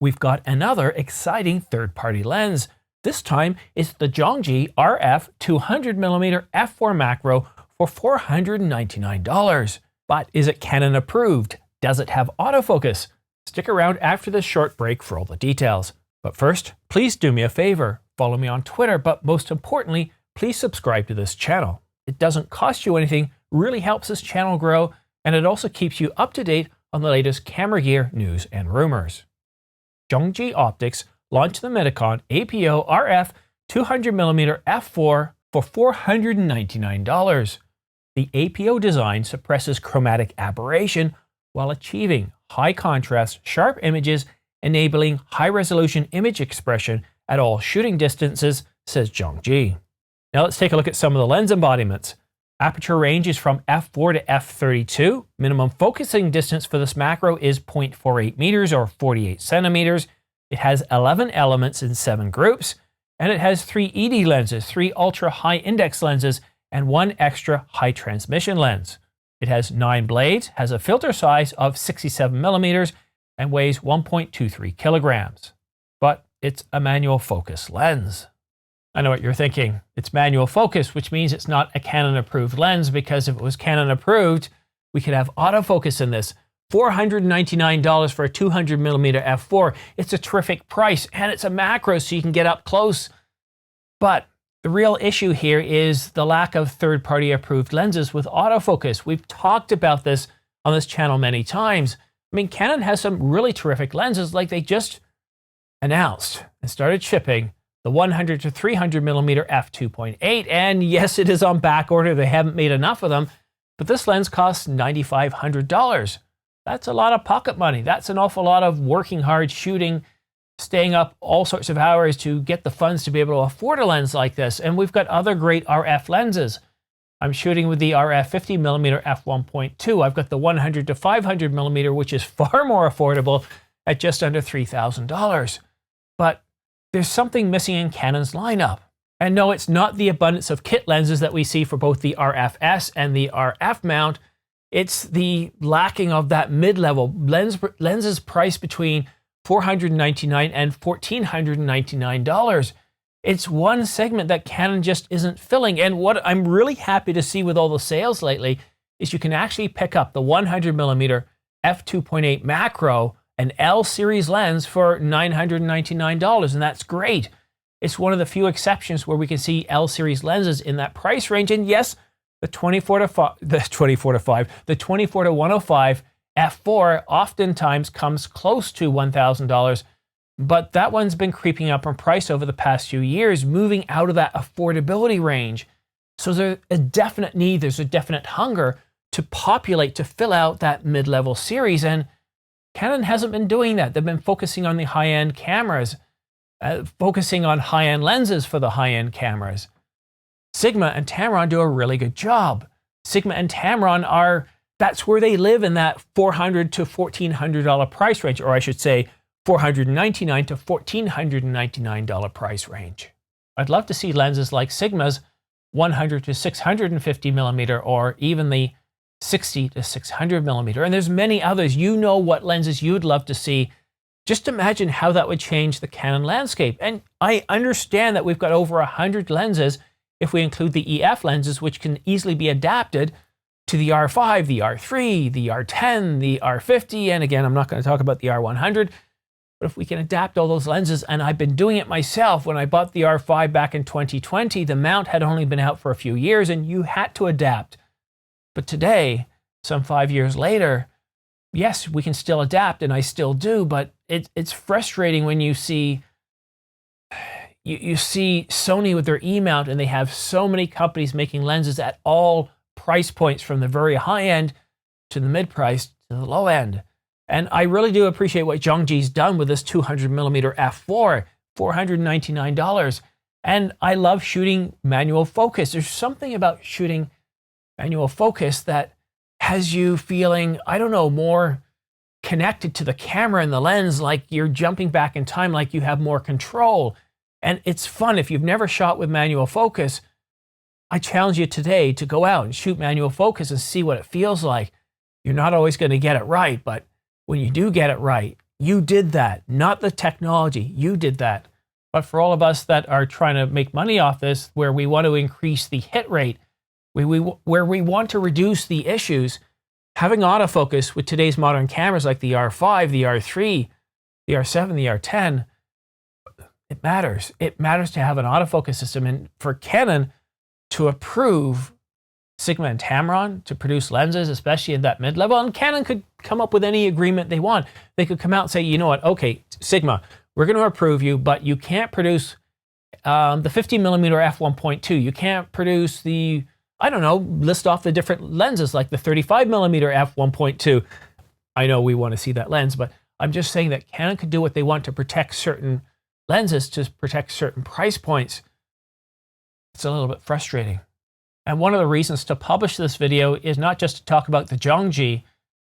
we've got another exciting third-party lens. This time it's the Zhongji RF 200mm f4 macro for $499. But is it Canon approved? Does it have autofocus? Stick around after this short break for all the details. But first, please do me a favor. Follow me on Twitter, but most importantly, please subscribe to this channel. It doesn't cost you anything, really helps this channel grow, and it also keeps you up to date on the latest camera gear news and rumors. Zhongji Optics launched the Medicon APO RF 200mm f4 for $499. The APO design suppresses chromatic aberration while achieving high contrast, sharp images, enabling high-resolution image expression at all shooting distances, says Zhongji. Now let's take a look at some of the lens embodiments. Aperture range is from f4 to f32. Minimum focusing distance for this macro is 0.48 meters or 48 centimeters. It has 11 elements in 7 groups, and it has 3 ED lenses, 3 ultra-high index lenses, and 1 extra high transmission lens. It has 9 blades, has a filter size of 67 millimeters, and weighs 1.23 kilograms. But it's a manual focus lens. I know what you're thinking. It's manual focus, which means it's not a Canon approved lens, because if it was Canon approved, we could have autofocus in this. $499 for a 200mm f4. It's a terrific price, and it's a macro, so you can get up close. But the real issue here is the lack of third-party approved lenses with autofocus. We've talked about this on this channel many times. I mean, Canon has some really terrific lenses, like they just announced and started shipping the 100 to 300mm f2.8, and yes, it is on back order. They haven't made enough of them, but this lens costs $9,500. That's a lot of pocket money. That's an awful lot of working hard, shooting, staying up all sorts of hours to get the funds to be able to afford a lens like this. And we've got other great RF lenses. I'm shooting with the RF 50mm f1.2. I've got the 100 to 500mm, which is far more affordable at just under $3,000. But there's something missing in Canon's lineup. And no, it's not the abundance of kit lenses that we see for both the RFS and the RF mount. It's the lacking of that mid-level lenses priced between $499 and $1,499. It's one segment that Canon just isn't filling. And what I'm really happy to see with all the sales lately is you can actually pick up the 100mm f2.8 macro, an L series lens, for $999, and that's great. It's one of the few exceptions where we can see L series lenses in that price range. And yes, the 24 to 105 f4 oftentimes comes close to $1,000, but that one's been creeping up in price over the past few years, moving out of that affordability range. So there's a definite need, there's a definite hunger to populate, to fill out that mid-level series, and Canon hasn't been doing that. They've been focusing on the high-end cameras, focusing on high-end lenses for the high-end cameras. Sigma and Tamron do a really good job. Sigma and Tamron that's where they live, in that $400 to $1,400 price range, or I should say $499 to $1,499 price range. I'd love to see lenses like Sigma's 100 to 650mm, or even the 60 to 600mm. And there's many others. You know what lenses you'd love to see. Just imagine how that would change the Canon landscape. And I understand that we've got over 100 lenses if we include the EF lenses, which can easily be adapted to the R5, the R3, the R10, the R50, and again, I'm not going to talk about the R100, but if we can adapt all those lenses, and I've been doing it myself. When I bought the R5 back in 2020, the mount had only been out for a few years, and you had to adapt. But today, some 5 years later, yes, we can still adapt, and I still do, but it's frustrating when you see Sony with their E-mount, and they have so many companies making lenses at all price points, from the very high end to the mid-price to the low end. And I really do appreciate what Zhongji's done with this 200mm f4, $499. And I love shooting manual focus. There's something about shooting manual focus that has you feeling, I don't know, more connected to the camera and the lens, like you're jumping back in time, like you have more control. And it's fun. If you've never shot with manual focus, I challenge you today to go out and shoot manual focus and see what it feels like. You're not always going to get it right, but when you do get it right, You did that, not the technology. You did that. But for all of us that are trying to make money off this, where we want to increase the hit rate, where we want to reduce the issues, having autofocus with today's modern cameras like the R5, the R3, the R7, the R10, it matters. It matters to have an autofocus system. And for Canon to approve Sigma and Tamron to produce lenses, especially in that mid-level, and Canon could come up with any agreement they want. They could come out and say, you know what, okay, Sigma, we're going to approve you, but you can't produce the 50mm f1.2. You can't produce the, I don't know, list off the different lenses like the 35mm f1.2. I know we want to see that lens, but I'm just saying that Canon could do what they want to protect certain lenses, to protect certain price points. It's a little bit frustrating. And one of the reasons to publish this video is not just to talk about the Zhongji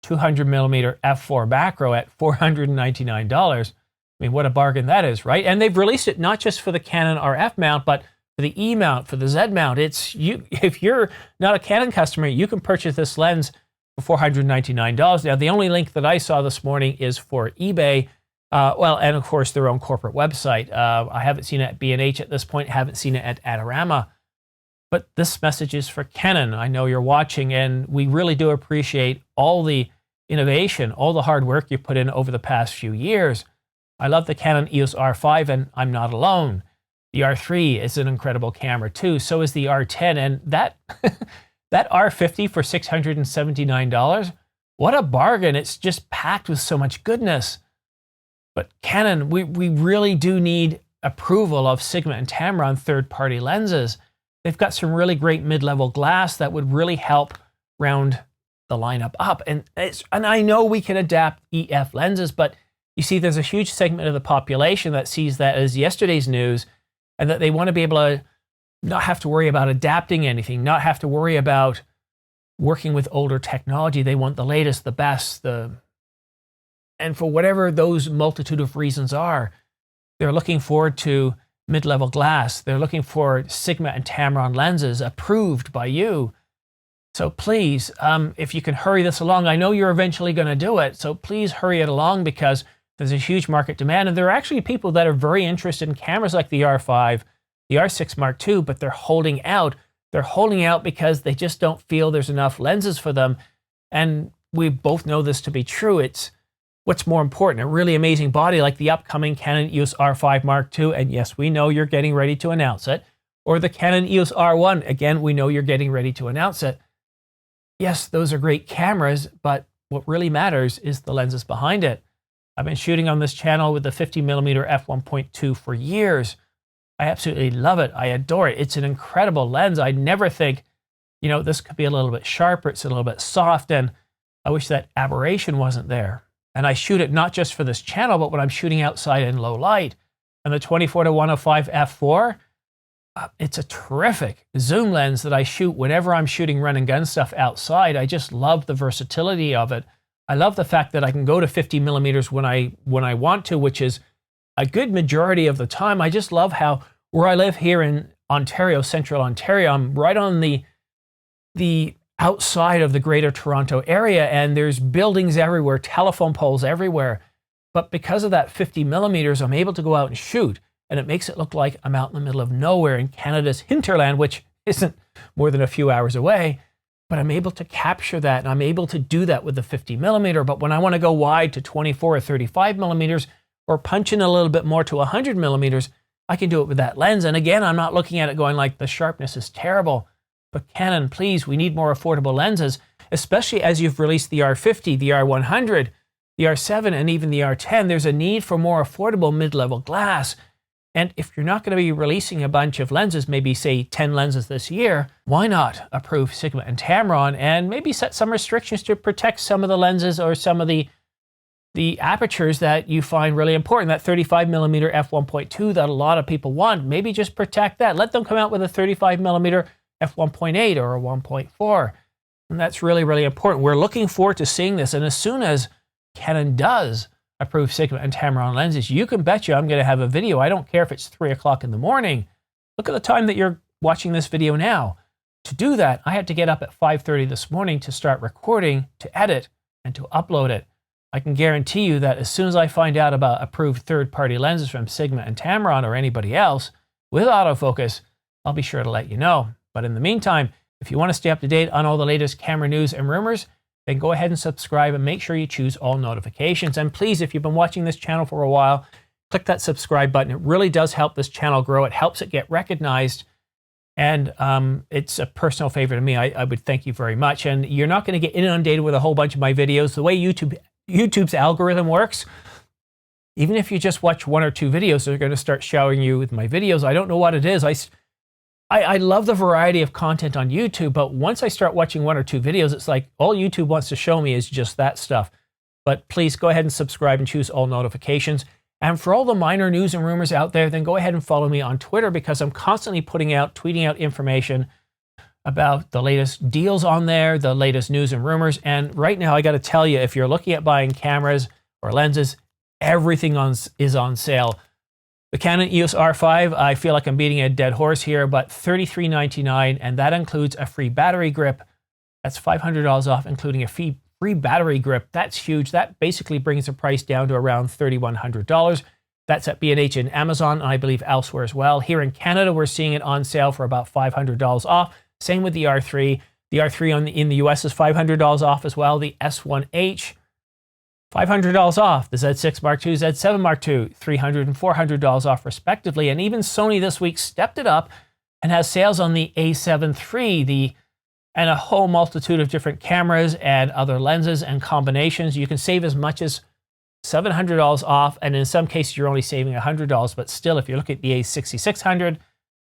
200mm f4 macro at $499. I mean, what a bargain that is, right? And they've released it not just for the Canon RF mount, but for the E mount, for the Z mount. It's you. If you're not a Canon customer, you can purchase this lens for $499. Now, the only link that I saw this morning is for eBay. Well, and of course, their own corporate website. I haven't seen it at B&H at this point, haven't seen it at Adorama. But this message is for Canon. I know you're watching, and we really do appreciate all the innovation, all the hard work you put in over the past few years. I love the Canon EOS R5, and I'm not alone. The R3 is an incredible camera too. So is the R10, and that that R50 for $679. What a bargain. It's just packed with so much goodness. But Canon, we really do need approval of Sigma and Tamron third-party lenses. They've got some really great mid-level glass that would really help round the lineup up. And I know we can adapt EF lenses, but you see there's a huge segment of the population that sees that as yesterday's news, and that they want to be able to not have to worry about adapting anything, not have to worry about working with older technology. They want the latest, the best, and for whatever those multitude of reasons are, they're looking forward to mid-level glass. They're looking for Sigma and Tamron lenses approved by you. So please, if you can hurry this along, I know you're eventually going to do it, so please hurry it along, because there's a huge market demand, and there are actually people that are very interested in cameras like the R5, the R6 Mark II, but they're holding out. They're holding out because they just don't feel there's enough lenses for them, and we both know this to be true. It's what's more important, a really amazing body like the upcoming Canon EOS R5 Mark II, and yes, we know you're getting ready to announce it, or the Canon EOS R1, again, we know you're getting ready to announce it. Yes, those are great cameras, but what really matters is the lenses behind it. I've been shooting on this channel with the 50mm f1.2 for years. I absolutely love it. I adore it. It's an incredible lens. I never think, you know, this could be a little bit sharper. It's a little bit soft, and I wish that aberration wasn't there. And I shoot it not just for this channel, but when I'm shooting outside in low light. And the 24-105 f4, it's a terrific zoom lens that I shoot whenever I'm shooting run and gun stuff outside. I just love the versatility of it. I love the fact that I can go to 50mm when I want to, which is a good majority of the time. I just love how, where I live here in Ontario, central Ontario, I'm right on the outside of the Greater Toronto area, and there's buildings everywhere, telephone poles everywhere. But because of that 50mm, I'm able to go out and shoot, and it makes it look like I'm out in the middle of nowhere in Canada's hinterland, which isn't more than a few hours away. But I'm able to capture that, and I'm able to do that with the 50mm. But when I want to go wide to 24 or 35mm, or punch in a little bit more to 100mm, I can do it with that lens. And again, I'm not looking at it going like the sharpness is terrible. But Canon, please, we need more affordable lenses, especially as you've released the R50, the R100, the R7, and even the R10. There's a need for more affordable mid-level glass. And if you're not going to be releasing a bunch of lenses, maybe say 10 lenses this year, why not approve Sigma and Tamron and maybe set some restrictions to protect some of the lenses or some of the apertures that you find really important, that 35mm f1.2 that a lot of people want. Maybe just protect that. Let them come out with a 35mm f1.8 or a 1.4. And that's really, really important. We're looking forward to seeing this. And as soon as Canon does approve Sigma and Tamron lenses, you can bet you I'm going to have a video. I don't care if it's 3 o'clock in the morning. Look at the time that you're watching this video now. To do that, I had to get up at 5:30 this morning to start recording, to edit, and to upload it. I can guarantee you that as soon as I find out about approved third-party lenses from Sigma and Tamron or anybody else with autofocus, I'll be sure to let you know. But in the meantime, if you want to stay up to date on all the latest camera news and rumors, then go ahead and subscribe and make sure you choose all notifications. And please, if you've been watching this channel for a while, click that subscribe button. It really does help this channel grow. It helps it get recognized. And it's a personal favor to me. I would thank you very much. And you're not going to get inundated with a whole bunch of my videos. The way YouTube's algorithm works, even if you just watch 1 or 2 videos, they're going to start showering you with my videos. I don't know what it is. I love the variety of content on YouTube, but once I start watching 1 or 2 videos, it's like all YouTube wants to show me is just that stuff. But please go ahead and subscribe and choose all notifications. And for all the minor news and rumors out there, then go ahead and follow me on Twitter, because I'm constantly tweeting out information about the latest deals on there, the latest news and rumors. And right now, I got to tell you, if you're looking at buying cameras or lenses, everything is on sale. The Canon EOS R5, I feel like I'm beating a dead horse here, but $33.99, and that includes a free battery grip. That's $500 off, including a free battery grip. That's huge. That basically brings the price down to around $3,100. That's at B&H and Amazon, and I believe elsewhere as well. Here in Canada, we're seeing it on sale for about $500 off. Same with the R3. The R3 in the US is $500 off as well. The S1H, $500 off. The Z6 Mark II, Z7 Mark II, $300 and $400 off respectively. And even Sony this week stepped it up and has sales on the A7 III, and a whole multitude of different cameras and other lenses and combinations. You can save as much as $700 off, and in some cases you're only saving $100. But still, if you look at the A6600,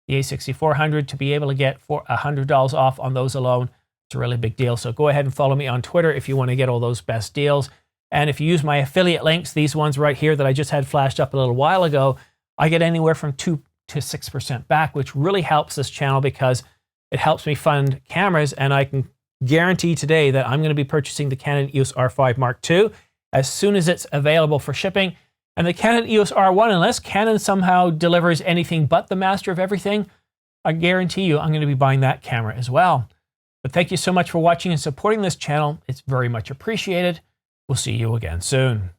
the A6400, to be able to get $100 off on those alone, it's a really big deal. So go ahead and follow me on Twitter if you want to get all those best deals. And if you use my affiliate links, these ones right here that I just had flashed up a little while ago, I get anywhere from 2 to 6% back, which really helps this channel because it helps me fund cameras. And I can guarantee today that I'm going to be purchasing the Canon EOS R5 Mark II as soon as it's available for shipping. And the Canon EOS R1, unless Canon somehow delivers anything but the master of everything, I guarantee you I'm going to be buying that camera as well. But thank you so much for watching and supporting this channel. It's very much appreciated. We'll see you again soon.